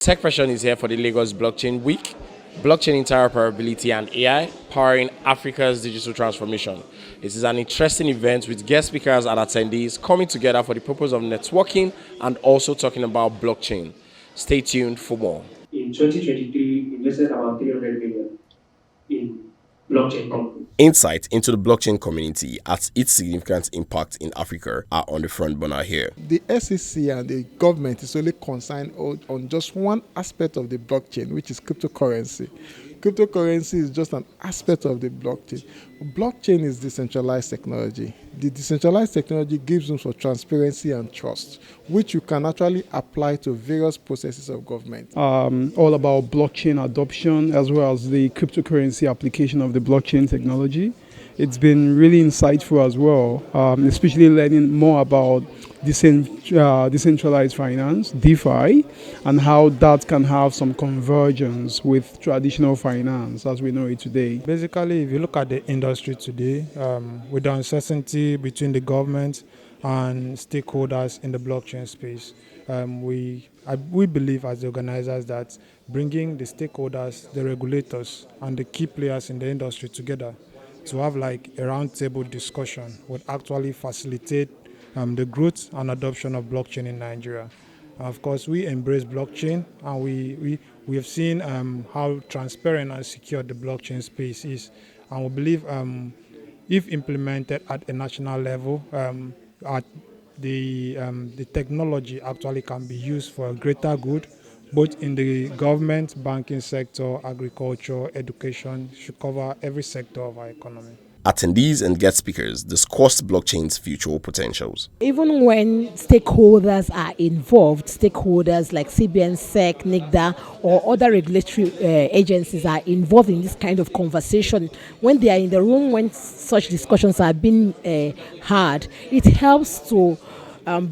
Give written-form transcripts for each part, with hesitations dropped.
Tech Passion is here for the Lagos Blockchain Week, blockchain interoperability and AI powering Africa's digital transformation. This is an interesting event with guest speakers and attendees coming together for the purpose of networking and also talking about blockchain. Stay tuned for more. In 2023, invested about 300 million in blockchain companies. Insight into the blockchain community at its significant impact in Africa are on the front burner here. The SEC and the government is only concerned on just one aspect of the blockchain, which is cryptocurrency. Cryptocurrency is just an aspect of the blockchain. Blockchain is decentralized technology. The decentralized technology gives room for transparency and trust, which you can actually apply to various processes of government. All about blockchain adoption as well as the cryptocurrency application of the blockchain technology. It's been really insightful as well, especially learning more about decentralized finance, DeFi, and how that can have some convergence with traditional finance as we know it today. Basically, if you look at the industry today, with the uncertainty between the government and stakeholders in the blockchain space, we believe as the organizers that bringing the stakeholders, the regulators, and the key players in the industry together to have like a roundtable discussion would actually facilitate the growth and adoption of blockchain in Nigeria. Of course, we embrace blockchain, and we have seen how transparent and secure the blockchain space is, and we believe if implemented at a national level, the technology actually can be used for a greater good, both in the government, banking sector, agriculture, education, should cover every sector of our economy. Attendees and guest speakers discussed blockchain's future potentials. Even when stakeholders are involved, stakeholders like CBN, SEC, NICDA, or other regulatory agencies are involved in this kind of conversation, when they are in the room, when such discussions are being had, it helps to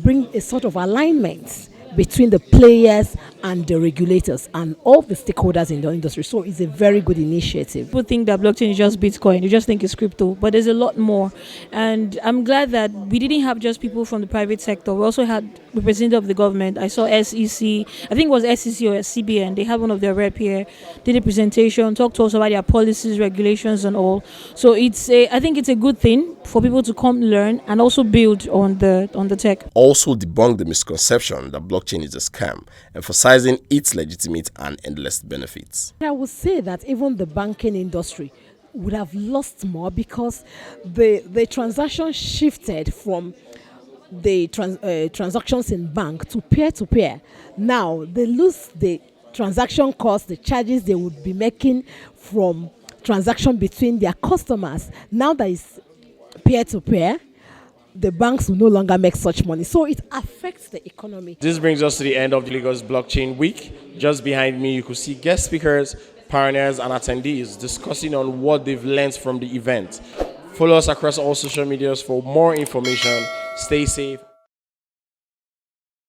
bring a sort of alignment between the players and the regulators and all the stakeholders in the industry. So it's a very good initiative. People think that blockchain is just Bitcoin. You just think it's crypto, but there's a lot more. And I'm glad that we didn't have just people from the private sector. We also had representatives of the government. I saw SEC, I think it was SEC or CBN. They had one of their rep here, did a presentation, talked to us about their policies, regulations, and all. So I think it's a good thing for people to come learn and also build on the tech. Also debunked the misconception that blockchain is a scam, emphasizing its legitimate and endless benefits. I would say that even the banking industry would have lost more because the transaction shifted from the transactions in bank to peer-to-peer. Now they lose the transaction cost, the charges they would be making from transaction between their customers. Now that is peer-to-peer, the banks will no longer make such money. So it affects the economy. This brings us to the end of the Lagos Blockchain Week. Just behind me, you could see guest speakers, pioneers, and attendees discussing on what they've learned from the event. Follow us across all social medias for more information. Stay safe.